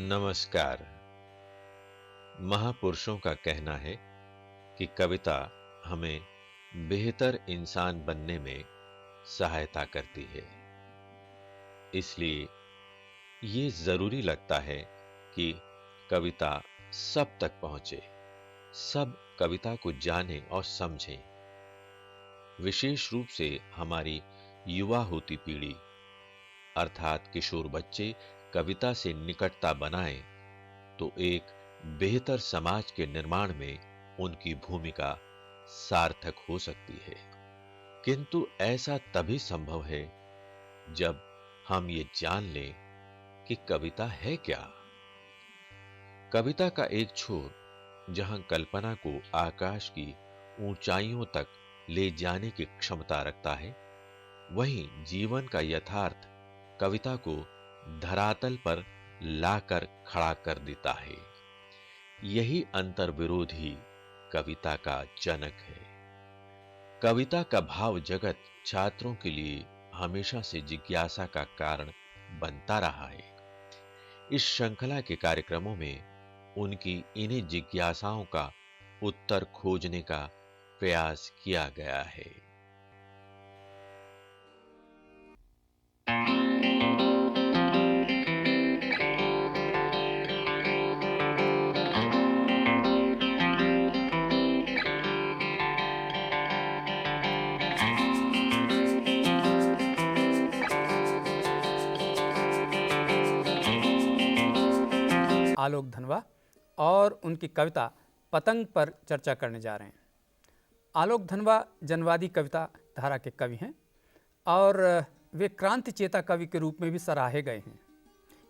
नमस्कार। महापुरुषों का कहना है कि कविता हमें बेहतर इंसान बनने में सहायता करती है। इसलिए ये जरूरी लगता है कि कविता सब तक पहुंचे, सब कविता को जानें और समझें। विशेष रूप से हमारी युवा होती पीढ़ी अर्थात किशोर बच्चे कविता से निकटता बनाएं तो एक बेहतर समाज के निर्माण में उनकी भूमिका सार्थक हो सकती है। किंतु ऐसा तभी संभव है जब हम ये जान लें कि कविता है क्या। कविता का एक छोर जहां कल्पना को आकाश की ऊंचाइयों तक ले जाने की क्षमता रखता है, वहीं जीवन का यथार्थ कविता को धरातल पर लाकर खड़ा कर देता है। यही अंतर्विरोध ही कविता का जनक है। कविता का भाव जगत छात्रों के लिए हमेशा से जिज्ञासा का कारण बनता रहा है। इस श्रृंखला के कार्यक्रमों में उनकी इन्हीं जिज्ञासाओं का उत्तर खोजने का प्रयास किया गया है। आलोक धनवा और उनकी कविता पतंग पर चर्चा करने जा रहे हैं। आलोक धनवा जनवादी कविता धारा के कवि हैं और वे क्रांति चेता कवि के रूप में भी सराहे गए हैं।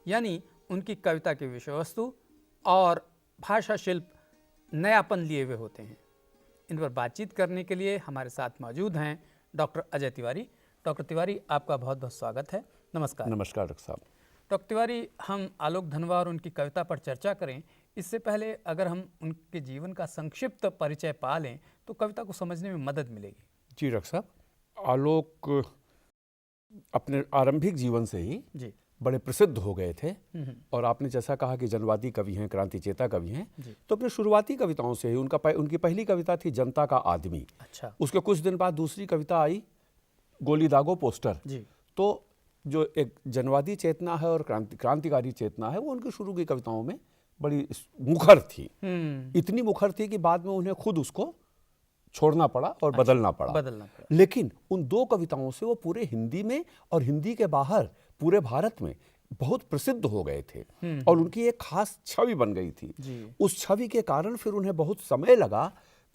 यानी उनकी कविता की विषय वस्तु और भाषा शिल्प नयापन लिए हुए होते हैं। इन पर बातचीत करने के लिए हमारे साथ मौजूद हैं डॉक्टर अजय तिवारी। डॉक्टर तिवारी, आपका बहुत बहुत स्वागत है। नमस्कार। नमस्कार डॉक्टर साहब। डॉक्टर तिवारी, हम आलोक धनवा और उनकी कविता पर चर्चा करें इससे पहले अगर हम उनके जीवन का संक्षिप्त परिचय पा लें तो कविता को समझने में मदद मिलेगी। जी डॉक्टर साहब, आलोक अपने आरंभिक जीवन से ही जी बड़े प्रसिद्ध हो गए थे और आपने जैसा कहा कि जनवादी कवि हैं, क्रांति चेता कवि हैं, तो अपने शुरुआती कविताओं से ही उनकी पहली कविता थी जनता का आदमी। अच्छा। उसके कुछ दिन बाद दूसरी कविता आई गोली दागो पोस्टर। जी। तो जो एक जनवादी चेतना है और क्रांतिकारी चेतना है वो उनकी शुरू की कविताओं में बड़ी मुखर थी। इतनी मुखर थी कि बाद में उन्हें खुद उसको छोड़ना पड़ा और बदलना पड़ा। लेकिन उन दो कविताओं से वो पूरे हिंदी में और हिंदी के बाहर पूरे भारत में बहुत प्रसिद्ध हो गए थे और उनकी एक खास छवि बन गई थी। उस छवि के कारण फिर उन्हें बहुत समय लगा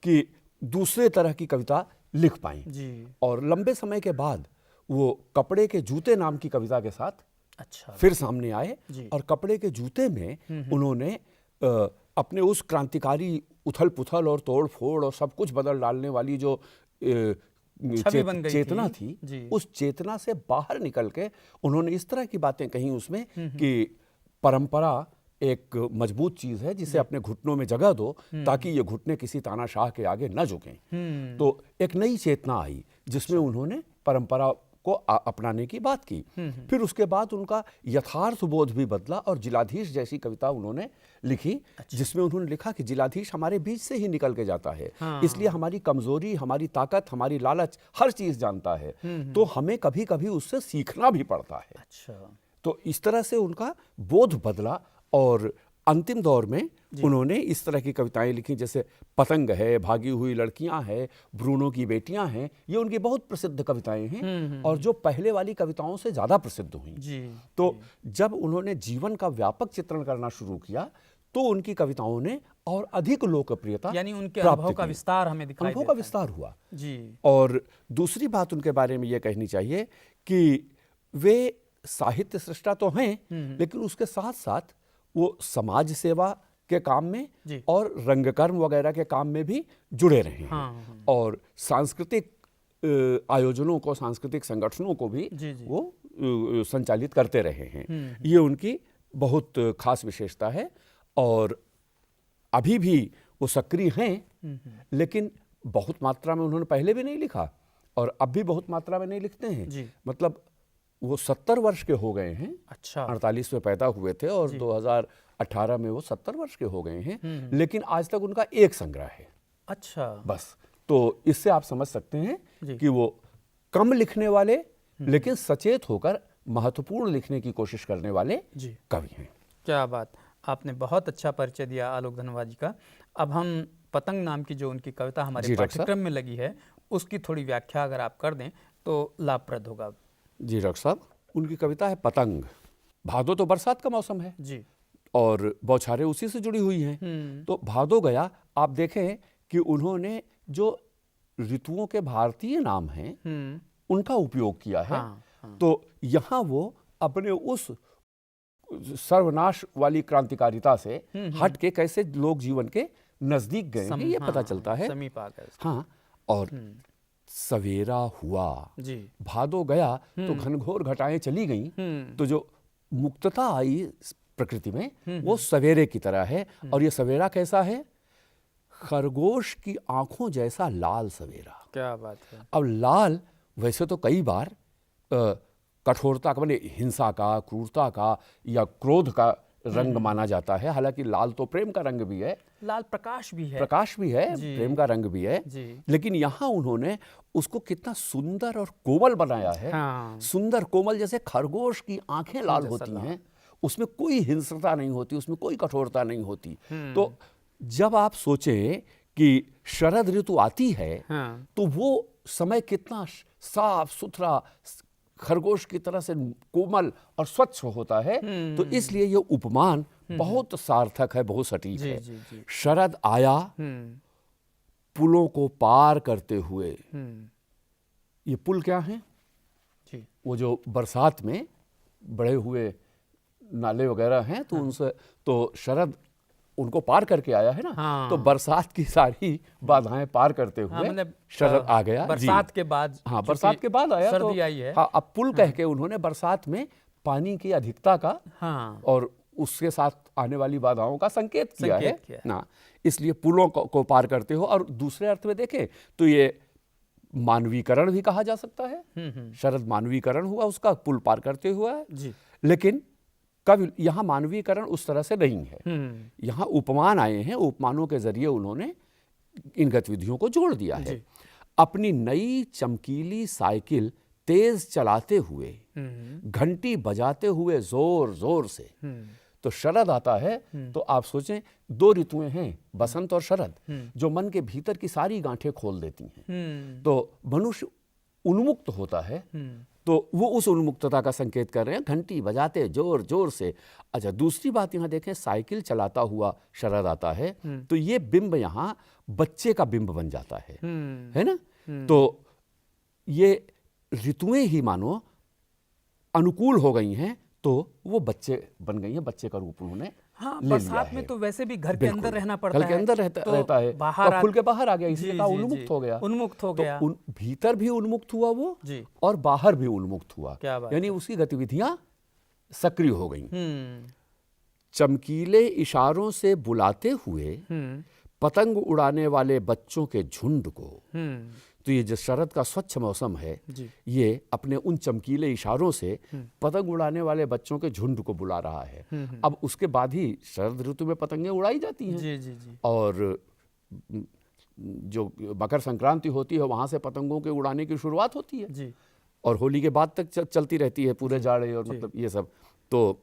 कि दूसरे तरह की कविता लिख पाएं और लंबे समय के बाद वो कपड़े के जूते नाम की कविता के साथ फिर सामने आए और कपड़े के जूते में उन्होंने अपने उस क्रांतिकारी उथल पुथल और तोड़ फोड़ और सब कुछ बदल डालने वाली जो चेतना थी उस चेतना से बाहर निकल के उन्होंने इस तरह की बातें कही उसमें कि परंपरा एक मजबूत चीज है जिसे अपने घुटनों में जगह दो ताकि ये घुटने किसी तानाशाह के आगे न झुकें। तो एक नई चेतना आई जिसमें उन्होंने परंपरा को अपनाने की बात की। फिर उसके बाद उनका यथार्थ बोध भी बदला और जिलाधीश जैसी कविता उन्होंने लिखी। जिसमें उन्होंने लिखा कि जिलाधीश हमारे बीच से ही निकल के जाता है, इसलिए हमारी कमजोरी, हमारी ताकत, हमारी लालच, हर चीज जानता है, तो हमें कभी कभी उससे सीखना भी पड़ता है। तो इस तरह से उनका बोध बदला और अंतिम दौर में उन्होंने इस तरह की कविताएं लिखी जैसे पतंग है, भागी हुई लड़कियां हैं, ब्रूनो की बेटियां हैं। ये उनकी बहुत प्रसिद्ध कविताएं हैं और जो पहले वाली कविताओं से ज्यादा प्रसिद्ध हुई। तो जब उन्होंने जीवन का व्यापक चित्रण करना शुरू किया तो उनकी कविताओं ने और अधिक लोकप्रियता, यानी उनके अनुभव का विस्तार हमें दिखाई देता है। अनुभव का विस्तार हुआ। और दूसरी बात उनके बारे में यह कहनी चाहिए कि वे साहित्य सृष्टा तो हैं लेकिन उसके साथ साथ वो समाज सेवा के काम में और रंगकर्म वगैरह के काम में भी जुड़े रहे हैं। और सांस्कृतिक आयोजनों को, सांस्कृतिक संगठनों को भी वो संचालित करते रहे हैं। ये उनकी बहुत खास विशेषता है और अभी भी वो सक्रिय हैं लेकिन बहुत मात्रा में उन्होंने पहले भी नहीं लिखा और अब भी बहुत मात्रा में नहीं लिखते हैं। मतलब वो 70 वर्ष के हो गए हैं। 48 में पैदा हुए थे और 18 में वो 70 वर्ष के हो गए हैं, लेकिन आज तक उनका एक संग्रह है। अच्छा, बस। तो इससे आप समझ सकते हैं कि वो कम लिखने वाले लेकिन सचेत होकर महत्वपूर्ण लिखने की कोशिश करने वाले कवि हैं। क्या बात, आपने बहुत अच्छा परिचय दिया आलोक धनवा जी का। अब हम पतंग नाम की जो उनकी कविता हमारे पाठ्यक्रम में लगी है उसकी थोड़ी व्याख्या अगर आप कर दें तो लाभप्रद होगा। जी डॉक्टर साहब, उनकी कविता है पतंग। भादो तो बरसात का मौसम है जी, और बौछारें उसी से जुड़ी हुई हैं। तो भादो गया, आप देखें कि उन्होंने जो ऋतुओं के भारतीय नाम हैं उनका उपयोग किया है। तो यहाँ वो अपने उस सर्वनाश वाली क्रांतिकारिता से हट के कैसे लोग जीवन के नजदीक गए हैं ये पता चलता है। समीप आ गए। हाँ, और सवेरा हुआ, जी, भादो गया तो घनघोर घटाएं चली गईं, तो जो मुक्तता आई प्रकृति में वो सवेरे की तरह है। और ये सवेरा कैसा है? खरगोश की आंखों जैसा लाल सवेरा। क्या बात है। अब लाल वैसे तो कई बार कठोरता का, माने हिंसा का, क्रूरता का या क्रोध का रंग माना जाता है। हालांकि लाल तो प्रेम का रंग भी है, लाल प्रकाश भी है, प्रेम का रंग भी है। लेकिन यहाँ उन्होंने उसको कितना सुंदर और कोमल बनाया है। सुंदर कोमल, जैसे खरगोश की आंखें लाल होती हैं, उसमें कोई हिंसता नहीं होती, उसमें कोई कठोरता नहीं होती। तो जब आप सोचें कि शरद ऋतु आती है तो वो समय कितना साफ सुथरा, खरगोश की तरह से कोमल और स्वच्छ होता है। तो इसलिए ये उपमान बहुत सार्थक है, बहुत सटीक है। शरद आया पुलों को पार करते हुए। ये पुल क्या है? वो जो बरसात में बड़े हुए नाले वगैरह हैं, तो उनसे तो शरद उनको पार करके आया है ना। तो बरसात की सारी बाधाएं पार करते हुए शरद आ गया। बरसात के बाद, हाँ, बरसात के बाद आया सर्दी आई है। हाँ, अब पुल कह के उन्होंने बरसात में पानी की अधिकता का और उसके साथ आने वाली बाधाओं का संकेत किया है ना। इसलिए पुलों को पार करते हो। और दूसरे अर्थ में देखें तो ये मानवीकरण भी कहा जा सकता है। शरद मानवीकरण हुआ उसका, पुल पार करते हुआ है। लेकिन कवि यहाँ मानवीकरण उस तरह से नहीं है। यहाँ उपमान आए हैं, उपमानों के जरिए उन्होंने इन गतिविधियों को जोड़ दिया है। अपनी नई चमकीली साइकिल तेज चलाते हुए, घंटी बजाते हुए जोर जोर से। तो शरद आता है तो आप सोचें, दो ऋतुएं हैं, बसंत और शरद, जो मन के भीतर की सारी गांठें खोल देती हैं। तो मनुष्य उन्मुक्त होता है, तो वो उस उन्मुक्तता का संकेत कर रहे हैं, घंटी बजाते जोर जोर से। अच्छा, दूसरी बात यहाँ देखें, साइकिल चलाता हुआ शरद आता है, तो ये बिंब यहाँ बच्चे का बिंब बन जाता है ना। तो ये ऋतुएं ही मानो अनुकूल हो गई हैं, तो वो बच्चे बन गई हैं, बच्चे का रूप उन्होंने बरसात में तो वैसे भी घर के अंदर रहना पड़ता है, घर के अंदर रहता है, बाहर खुल के बाहर आ गया, इसलिए कहा उन्मुक्त हो गया। तो भीतर भी उन्मुक्त हुआ वो और बाहर भी उन्मुक्त हुआ, यानी उसकी गतिविधियां सक्रिय हो गई। चमकीले इशारों से बुलाते हुए पतंग उड़ाने वाले बच्चों के झुंड को। तो ये जो शरद का स्वच्छ मौसम है, ये अपने उन चमकीले इशारों से पतंग उड़ाने वाले बच्चों के झुंड को बुला रहा है। अब उसके बाद ही शरद ऋतु में पतंगें उड़ाई जाती हैं। और जो मकर संक्रांति होती है वहां से पतंगों के उड़ाने की शुरुआत होती है और होली के बाद तक चलती रहती है, पूरे जाड़े और मतलब ये सब। तो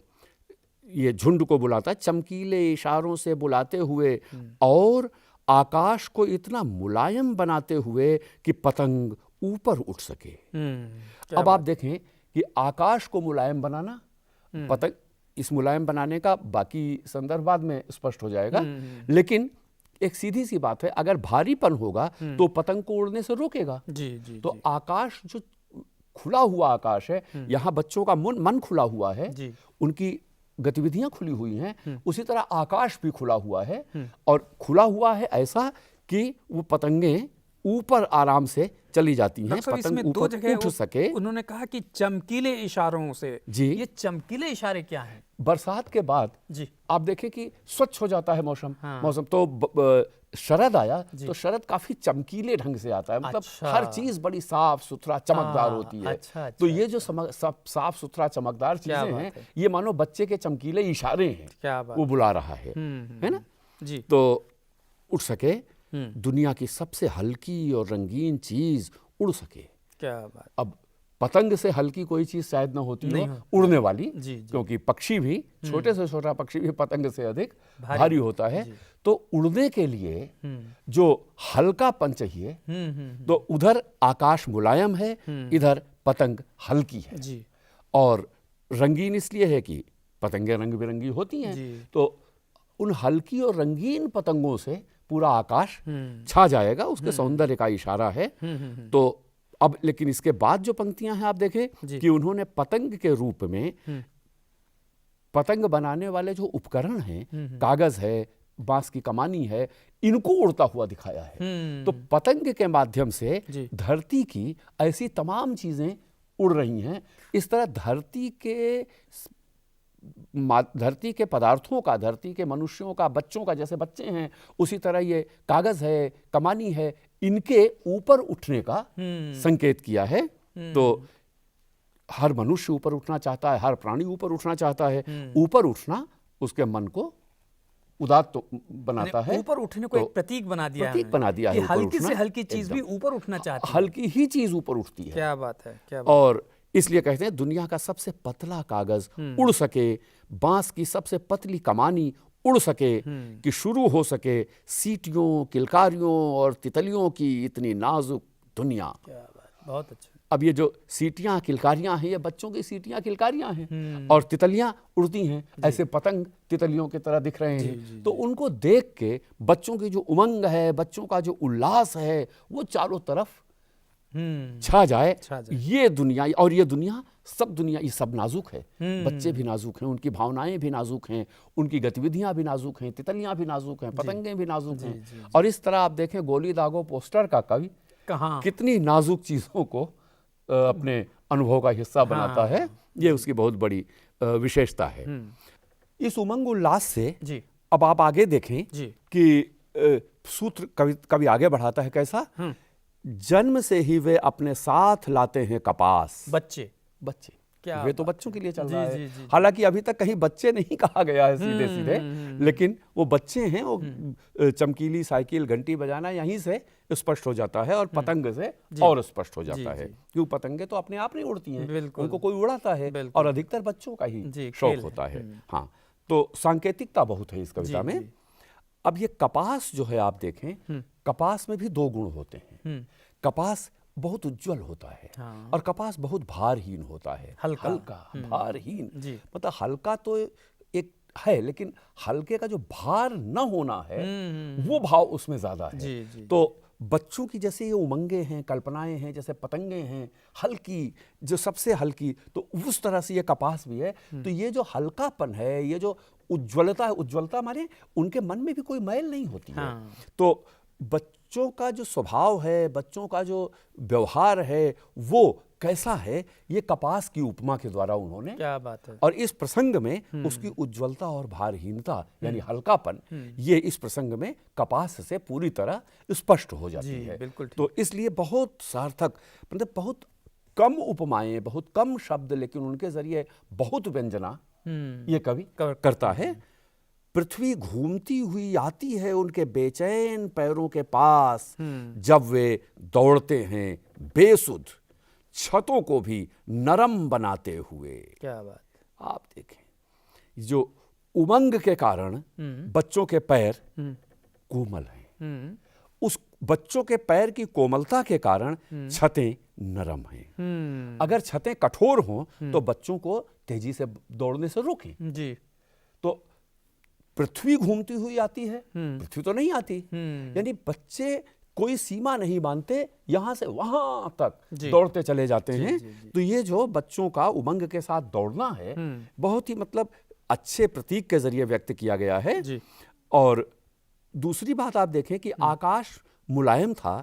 ये झुंड को बुलाता है चमकीले इशारों से बुलाते हुए और आकाश को इतना मुलायम बनाते हुए कि पतंग ऊपर उठ सके। अब आप देखें कि आकाश को मुलायम बनाना, पतंग, इस मुलायम बनाने का बाकी संदर्भ बाद में स्पष्ट हो जाएगा। लेकिन एक सीधी सी बात है, अगर भारीपन होगा तो पतंग को उड़ने से रोकेगा। तो आकाश जो खुला हुआ आकाश है, यहाँ बच्चों का मन खुला हुआ है, उनकी गतिविधियां खुली हुई हैं, उसी तरह आकाश भी खुला हुआ है। और खुला हुआ है ऐसा कि वो पतंगें ऊपर आराम से चली जाती हैं, पतंग ऊपर उठ सके। उन्होंने कहा कि चमकीले इशारों से। ये चमकीले इशारे क्या हैं? बरसात के बाद आप देखें कि स्वच्छ हो जाता है मौसम। तो शरद आया तो शरद काफी चमकीले ढंग से आता है, मतलब अच्छा। हर चीज बड़ी साफ सुथरा चमकदार होती है। अच्छा, तो ये जो सब साफ सुथरा चमकदार चीजें हैं, ये मानो बच्चे के चमकीले इशारे हैं, क्या बात वो बुला रहा है ना जी। तो उड़ सके, दुनिया की सबसे हल्की और रंगीन चीज उड़ सके। क्या बात। अब पतंग से हल्की कोई चीज शायद न होती हो उड़ने वाली, जी। क्योंकि पक्षी भी, छोटे से छोटा पक्षी भी पतंग से अधिक भारी होता है। तो उड़ने के लिए जो हल्कापन चाहिए, तो उधर आकाश मुलायम है, इधर पतंग हल्की है जी। और रंगीन इसलिए है कि पतंगें रंग बिरंगी होती हैं। तो उन हल्की और रंगीन पतंगों से पूरा आकाश छा जाएगा, उसके सौंदर्य का इशारा है। तो अब लेकिन इसके बाद जो पंक्तियां हैं आप देखें कि उन्होंने पतंग के रूप में पतंग बनाने वाले जो उपकरण हैं, कागज है, बांस की कमानी है, इनको उड़ता हुआ दिखाया है। तो पतंग के माध्यम से धरती की ऐसी तमाम चीजें उड़ रही हैं। इस तरह धरती के पदार्थों का, धरती के मनुष्यों का, बच्चों का, जैसे बच्चे हैं उसी तरह ये कागज है, कमानी है, इनके ऊपर उठने का संकेत किया है। तो हर मनुष्य ऊपर उठना चाहता है, हर प्राणी ऊपर उठना चाहता है। ऊपर उठना उसके मन को उदात्त तो बनाता है। ऊपर उठने को एक प्रतीक बना दिया है, हल्की से हल्की चीज भी ऊपर उठना चाहती है, हल्की ही चीज ऊपर उठती है। क्या बात है, क्या बात। और इसलिए कहते हैं दुनिया का सबसे पतला कागज उड़ सके, बांस की सबसे पतली कमानी उड़ सके, कि शुरू हो सके सीटियों, किलकारियों और तितलियों की इतनी नाजुक दुनिया। क्या बात, बहुत अच्छा। अब ये जो सीटियां किलकारियां हैं, ये बच्चों की सीटियां किलकारियां हैं, और तितलियां उड़ती हैं, ऐसे पतंग तितलियों की तरह दिख रहे हैं। तो उनको देख के बच्चों की जो उमंग है, बच्चों का जो उल्लास है, वो चारों तरफ छा जाए। ये दुनिया, और ये दुनिया ये सब नाजुक है। बच्चे भी नाजुक हैं, उनकी भावनाएं भी नाजुक हैं, उनकी गतिविधियां भी नाजुक हैं, तितलियां भी नाजुक हैं, पतंगें भी नाजुक हैं। और इस तरह आप देखें गोली दागो पोस्टर का कवि कितनी नाजुक चीजों को अपने अनुभव का हिस्सा बनाता है। ये उसकी बहुत बड़ी विशेषता है। इस उमंग उल्लास से अब आप आगे देखें कि सूत्र कवि आगे बढ़ाता है कैसा। जन्म से ही वे अपने साथ लाते हैं कपास। बच्चे वे तो बच्चों के लिए चल रहा है। हालांकि अभी तक कहीं बच्चे नहीं कहा गया है सीधे सीधे, लेकिन वो बच्चे हैं। वो चमकीली साइकिल, घंटी बजाना यहीं से स्पष्ट हो जाता है, और पतंग से और स्पष्ट हो जाता है। क्यों, पतंगे तो अपने आप नहीं उड़ती हैं, उनको कोई उड़ाता है, और अधिकतर बच्चों का ही शौक होता है। हाँ, तो सांकेतिकता बहुत है इस कविता में। अब ये कपास जो है आप देखें, कपास में भी दो गुण होते हैं। कपास बहुत उज्जवल होता है, और कपास बहुत भारहीन होता है। हल्का भारहीन, मतलब हल्का तो एक है, लेकिन हल्के का जो भार न होना है, वो भाव उसमें ज्यादा है। तो बच्चों की जैसे ये उमंगे हैं, कल्पनाएं हैं, जैसे पतंगे हैं हल्की, जो सबसे हल्की, तो उस तरह से ये कपास भी है। तो ये जो हल्कापन है, ये जो उज्ज्वलता है, उज्ज्वलता माने उनके मन में भी कोई मैल नहीं होती है। तो बच्चों का जो स्वभाव है, बच्चों का जो व्यवहार है, वो कैसा है, ये कपास की उपमा के द्वारा उन्होंने, क्या बात है। और इस प्रसंग में उसकी उज्ज्वलता और भारहीनता यानी हल्कापन, ये इस प्रसंग में कपास से पूरी तरह स्पष्ट हो जाती है। तो इसलिए बहुत सार्थक, मतलब बहुत कम उपमाएं, बहुत कम शब्द, लेकिन उनके जरिए बहुत व्यंजना ये कवि करता है। पृथ्वी घूमती हुई आती है उनके बेचैन पैरों के पास, जब वे दौड़ते हैं बेसुध, छतों को भी नरम बनाते हुए। क्या बात, आप देखें जो उमंग के कारण बच्चों के पैर कोमल हैं, उस बच्चों के पैर की कोमलता के कारण छतें नरम हैं। अगर छतें कठोर हों तो बच्चों को तेजी से दौड़ने से रोकें। तो पृथ्वी घूमती हुई आती है, पृथ्वी तो नहीं आती, यानी बच्चे कोई सीमा नहीं मानते, यहां से वहां तक दौड़ते चले जाते हैं। तो ये जो बच्चों का उमंग के साथ दौड़ना है, बहुत ही मतलब अच्छे प्रतीक के जरिए व्यक्त किया गया है। और दूसरी बात आप देखें कि आकाश मुलायम था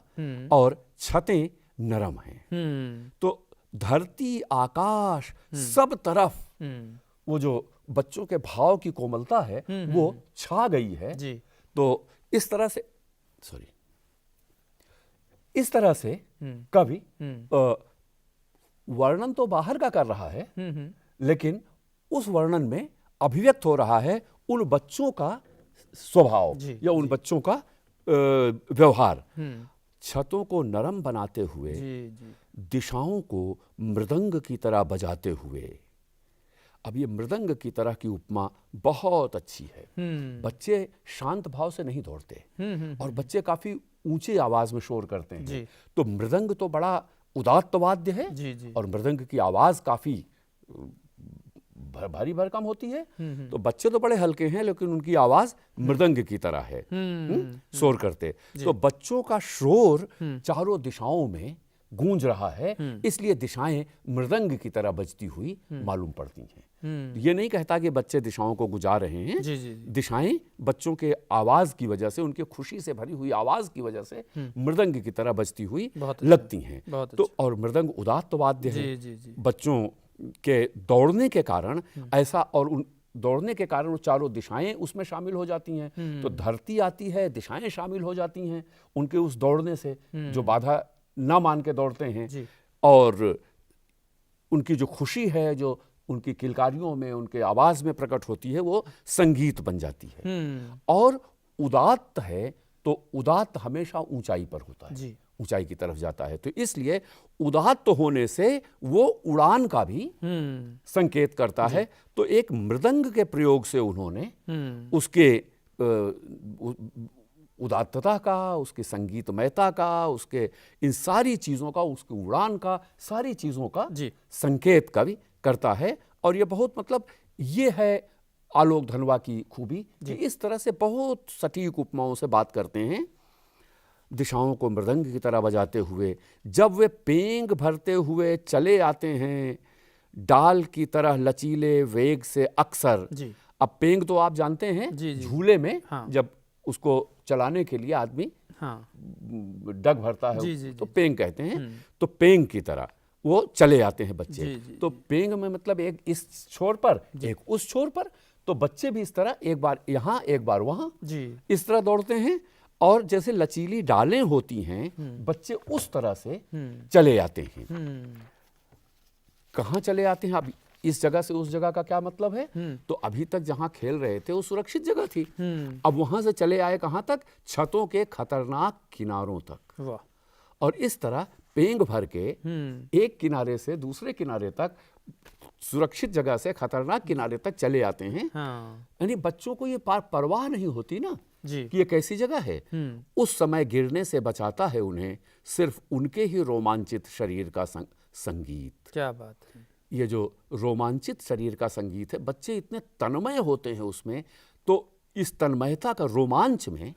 और छतें नरम हैं। तो धरती, आकाश, सब तरफ वो जो बच्चों के भाव की कोमलता है वो छा गई है। तो इस तरह से सॉरी, इस तरह से कवि वर्णन तो बाहर का कर रहा है, लेकिन उस वर्णन में अभिव्यक्त हो रहा है उन बच्चों का स्वभाव या उन बच्चों का व्यवहार। छतों को नरम बनाते हुए, दिशाओं को मृदंग की तरह बजाते हुए। अब ये मृदंग की तरह की उपमा बहुत अच्छी है। बच्चे शांत भाव से नहीं दौड़ते और बच्चे काफी ऊंची आवाज में शोर करते हैं। तो मृदंग तो बड़ा उदात्त वाद्य है और मृदंग की आवाज काफी भारी भरकम होती है। तो बच्चे तो बड़े हल्के हैं, लेकिन उनकी आवाज मृदंग की तरह है, शोर करते। तो बच्चों का शोर चारों दिशाओं में गूंज रहा है, इसलिए दिशाएं मृदंग की तरह बजती हुई मालूम पड़ती हैं। ये नहीं कहता कि बच्चे दिशाओं को गुजार रहे हैं। दिशाएं बच्चों के आवाज की वजह से, उनके खुशी से भरी हुई आवाज की वजह से मृदंग की तरह बजती हुई लगती हैं। तो और मृदंग उदात्त वाद्य है। बच्चों के दौड़ने के कारण ऐसा, और उन दौड़ने के कारण वो चारों दिशाएं उसमें शामिल हो जाती हैं। तो धरती आती है, दिशाएं शामिल हो जाती हैं उनके उस दौड़ने से, जो बाधा ना मान के दौड़ते हैं। और उनकी जो खुशी है, जो उनकी किलकारियों में, उनके आवाज में प्रकट होती है, वो संगीत बन जाती है। और उदात्त है तो उदात्त हमेशा ऊंचाई पर होता है, ऊंचाई की तरफ जाता है। तो इसलिए उदात्त होने से वो उड़ान का भी संकेत करता है। तो एक मृदंग के प्रयोग से उन्होंने उसके उदात्तता का, उसके संगीतमयता का, उसके इन सारी चीजों का, उसके उड़ान का, सारी चीजों का संकेत कवि करता है। और ये बहुत, मतलब ये है आलोक धनवा की खूबी कि इस तरह से बहुत सटीक उपमाओं से बात करते हैं। दिशाओं को मृदंग की तरह बजाते हुए जब वे पेंग भरते हुए चले आते हैं, डाल की तरह लचीले वेग से अक्सर। अब पेंग तो आप जानते हैं, झूले में जब उसको चलाने के लिए आदमी डग भरता है तो पेंग कहते हैं। तो पेंग की तरह वो चले आते हैं बच्चे। तो पेंग में मतलब एक इस छोर पर, एक उस छोर पर। तो बच्चे भी इस तरह एक बार यहाँ एक बार वहाँ इस तरह दौड़ते हैं। और जैसे लचीली डालें होती हैं, बच्चे उस तरह से चले आते हैं। कहाँ चले आते हैं? अब इस जगह से उस जगह का क्या मतलब है? तो अभी तक जहां खेल रहे थे वो सुरक्षित जगह थी। अब वहां से चले आए कहां तक? छतों के खतरनाक किनारों तक। वाह। और इस तरह पेंग भर के एक किनारे से दूसरे किनारे तक, सुरक्षित जगह से खतरनाक किनारे तक चले आते हैं। यानी बच्चों को ये परवाह नहीं होती ना कि ये कैसी जगह है। उस समय गिरने से बचाता है उन्हें सिर्फ उनके ही रोमांचित शरीर का संगीत। क्या बात है। ये जो रोमांचित शरीर का संगीत है, बच्चे इतने तन्मय होते हैं उसमें। तो इस तन्मयता का, रोमांच में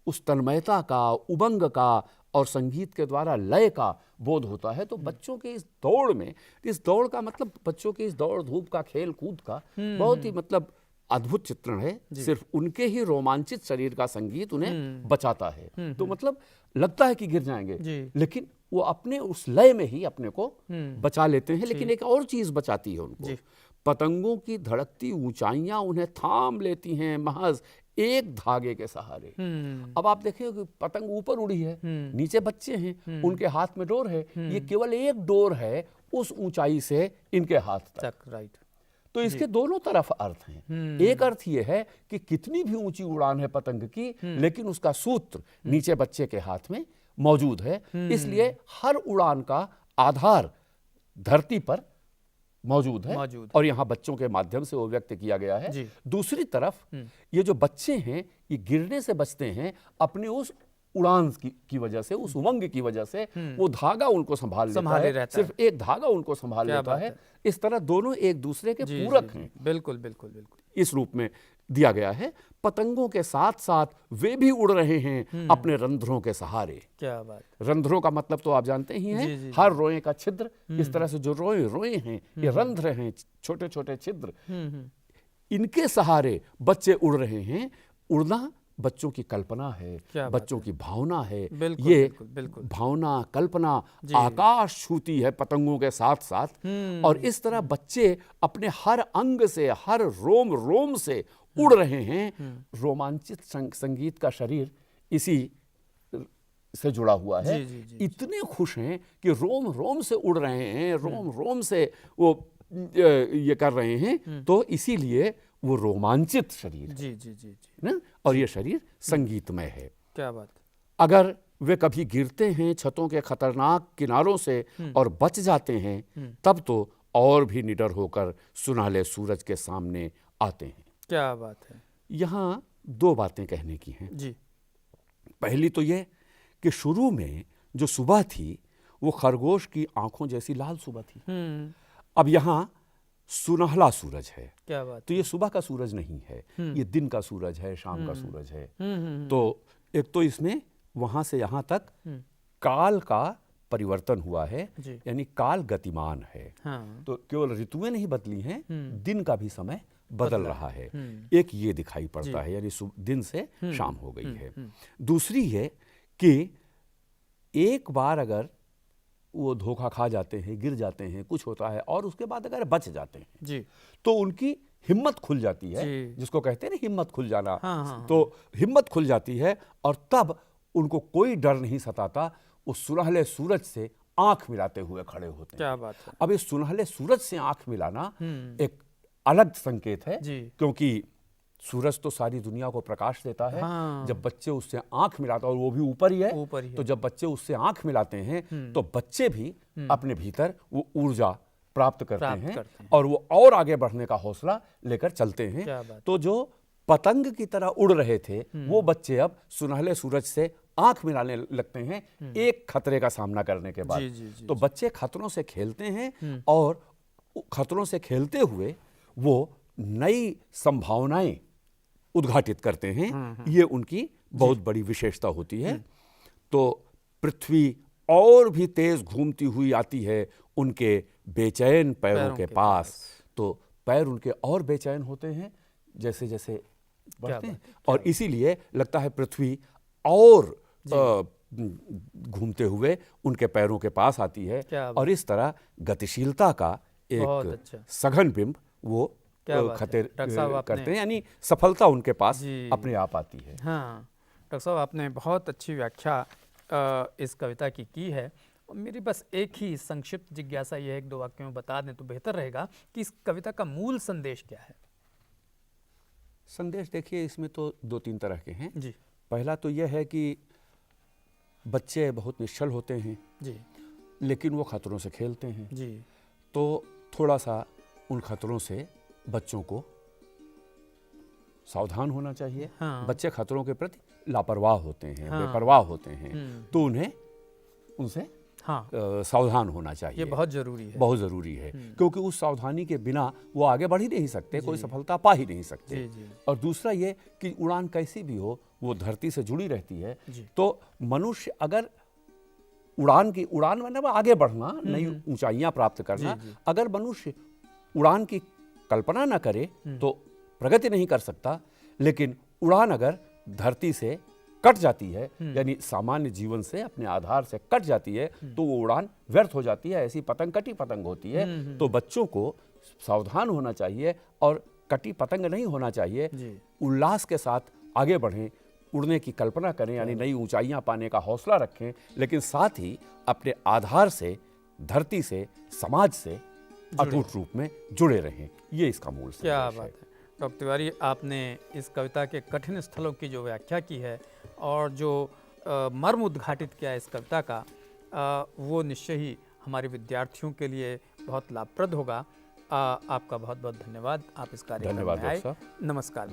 उस तन्मयता का, उमंग का और संगीत के द्वारा लय का बोध होता है। तो बच्चों के इस दौड़ में, इस दौड़ का मतलब बच्चों के इस दौड़ धूप का, खेल कूद का बहुत ही मतलब अद्भुत चित्रण है। सिर्फ उनके ही रोमांचित शरीर का संगीत उन्हें बचाता है। तो मतलब लगता है कि गिर जाएंगे, लेकिन वो अपने उस लय में ही अपने को बचा लेते हैं। लेकिन एक और चीज बचाती है उनको। पतंगों की धड़कती ऊंचाइयां उन्हें थाम लेती हैं महज एक धागे के सहारे। अब आप देखिए कि पतंग ऊपर उड़ी है, नीचे बच्चे हैं, उनके हाथ में डोर है। ये केवल एक डोर है उस ऊंचाई से इनके हाथ तक। राइट। तो इसके दोनों तरफ अर्थ हैं। एक अर्थ ये है कि कितनी भी ऊंची उड़ान है पतंग की, लेकिन उसका सूत्र नीचे बच्चे के हाथ में मौजूद है। इसलिए हर उड़ान का आधार धरती पर मौजूद है और यहाँ बच्चों के माध्यम से वो व्यक्त किया गया है। दूसरी तरफ ये जो बच्चे हैं, ये गिरने से बचते हैं अपने उस उड़ान की वजह से, उस उमंग की वजह से। वो धागा उनको संभाल लेता है, सिर्फ एक धागा उनको संभाल लेता है। इस तरह दोनों एक दूसरे के पूरक हैं। बिल्कुल बिल्कुल बिल्कुल। इस रूप में दिया गया है। पतंगों के साथ साथ वे भी उड़ रहे हैं अपने रंध्रों के सहारे। क्या बात। रंध्रों का मतलब तो आप जानते ही हैं, हर रोए का छिद्र। इस तरह से जो रोए हैं, ये रंध्र हैं, छोटे छोटे छिद्र। इनके सहारे बच्चे उड़ रहे हैं। उड़ना बच्चों की कल्पना है, बच्चों की भावना है। ये भावना, कल्पना आकाश छूती है पतंगों के साथ साथ। और इस तरह बच्चे अपने हर अंग से, हर रोम रोम से उड़ रहे हैं। रोमांचित संगीत का शरीर इसी से जुड़ा हुआ है, जी, जी, जी, इतने खुश हैं कि रोम रोम से उड़ रहे हैं, रोम रोम से वो ये कर रहे हैं। तो इसीलिए वो रोमांचित शरीर है जी, जी, जी, जी, ना, और ये शरीर संगीतमय है। क्या बात है। अगर वे कभी गिरते हैं छतों के खतरनाक किनारों से और बच जाते हैं, तब तो और भी निडर होकर सुनहले सूरज के सामने आते हैं। क्या बात है। यहाँ दो बातें कहने की हैं। जी, पहली तो ये कि शुरू में जो सुबह थी वो खरगोश की आंखों जैसी लाल सुबह थी। अब यहाँ सुनहला सूरज है, क्या बात। तो ये सुबह का सूरज नहीं है, ये दिन का सूरज है, शाम का सूरज है। तो एक तो इसमें वहां से यहाँ तक काल का परिवर्तन हुआ है, जी। यानी काल गतिमान है। हाँ, तो केवल ऋतुएं नहीं बदली हैं, दिन का भी समय बदल रहा है। एक ये दिखाई पड़ता है, यानी दिन से शाम हो गई है। दूसरी है कि एक बार अगर वो धोखा खा जाते हैं, गिर जाते हैं, कुछ होता है, और उसके बाद अगर बच जाते हैं जी, तो उनकी हिम्मत खुल जाती है, जी। जिसको कहते हैं ना हिम्मत खुल जाना। हाँ, हाँ, तो हिम्मत खुल जाती है और तब उनको कोई डर नहीं सताता, उस सुनहले सूरज से आंख मिलाते हुए खड़े होते हैं। क्या बात है। अब इस सुनहले सूरज से आंख मिलाना एक अलग संकेत है, जी। क्योंकि सूरज तो सारी दुनिया को प्रकाश देता है। हाँ। जब बच्चे उससे आंख मिलाते, और वो भी ऊपर ही है, ऊपर ही है। तो जब बच्चे उससे आंख मिलाते हैं तो बच्चे भी अपने भीतर वो ऊर्जा प्राप्त करते हैं और वो और आगे बढ़ने का हौसला लेकर चलते क्या हैं। बात। तो जो पतंग की तरह उड़ रहे थे वो बच्चे अब सुनहले सूरज से आंख मिलाने लगते हैं, एक खतरे का सामना करने के बाद। जी, जी, जी, तो बच्चे खतरों से खेलते हैं और खतरों से खेलते हुए वो नई संभावनाएं उद्घाटित करते हैं। ये उनकी बहुत बड़ी विशेषता होती है। तो पृथ्वी और भी तेज घूमती हुई आती है उनके बेचैन पैरों के पास। तो पैर उनके और बेचैन होते हैं जैसे जैसे बढ़ते हैं, और इसीलिए लगता है पृथ्वी और घूमते हुए उनके पैरों के पास आती है। और इस तरह गतिशीलता का एक सघन बिंब वो खतर करते हैं, यानी सफलता उनके पास अपने आप आती है। हाँ डॉक्टर साहब, आपने बहुत अच्छी व्याख्या इस कविता की है। मेरी बस एक ही संक्षिप्त जिज्ञासा ये है, एक दो वाक्यों में बता दें तो बेहतर रहेगा कि इस कविता का मूल संदेश क्या है। संदेश देखिए, इसमें तो दो तीन तरह के हैं जी। पहला तो यह है कि बच्चे बहुत निश्चल होते हैं जी, लेकिन वो खतरों से खेलते हैं जी। तो थोड़ा सा उन खतरों से बच्चों को सावधान होना चाहिए। हाँ। बच्चे खतरों के प्रति लापरवाह होते हैं, बेपरवाह होते हैं, तो उन्हें उनसे सावधान होना चाहिए। ये बहुत जरूरी है, बहुत ज़रूरी है, क्योंकि उस सावधानी के बिना वो आगे बढ़ ही नहीं सकते, कोई सफलता पा ही नहीं सकते। जी। और दूसरा ये कि उड़ान कैसी भी हो वो धरती से जुड़ी रहती है। तो मनुष्य अगर उड़ान मतलब आगे बढ़ना, नई ऊंचाइयां प्राप्त करना, अगर मनुष्य उड़ान की कल्पना न करे तो प्रगति नहीं कर सकता। लेकिन उड़ान अगर धरती से कट जाती है, यानी सामान्य जीवन से अपने आधार से कट जाती है, तो वो उड़ान व्यर्थ हो जाती है। ऐसी पतंग कटी पतंग होती है। तो बच्चों को सावधान होना चाहिए और कटी पतंग नहीं होना चाहिए। उल्लास के साथ आगे बढ़ें, उड़ने की कल्पना करें, यानी नई ऊंचाइयां पाने का हौसला रखें, लेकिन साथ ही अपने आधार से, धरती से, समाज से अटूट रूप में जुड़े रहें। ये इसका मूल संदेश है। क्या बात है डॉक्टर तिवारी, आपने इस कविता के कठिन स्थलों की जो व्याख्या की है और जो मर्म उद्घाटित किया है इस कविता का, वो निश्चय ही हमारे विद्यार्थियों के लिए बहुत लाभप्रद होगा। आपका बहुत बहुत धन्यवाद, आप इस कार्यक्रम में आए। धन्यवाद। नमस्कार।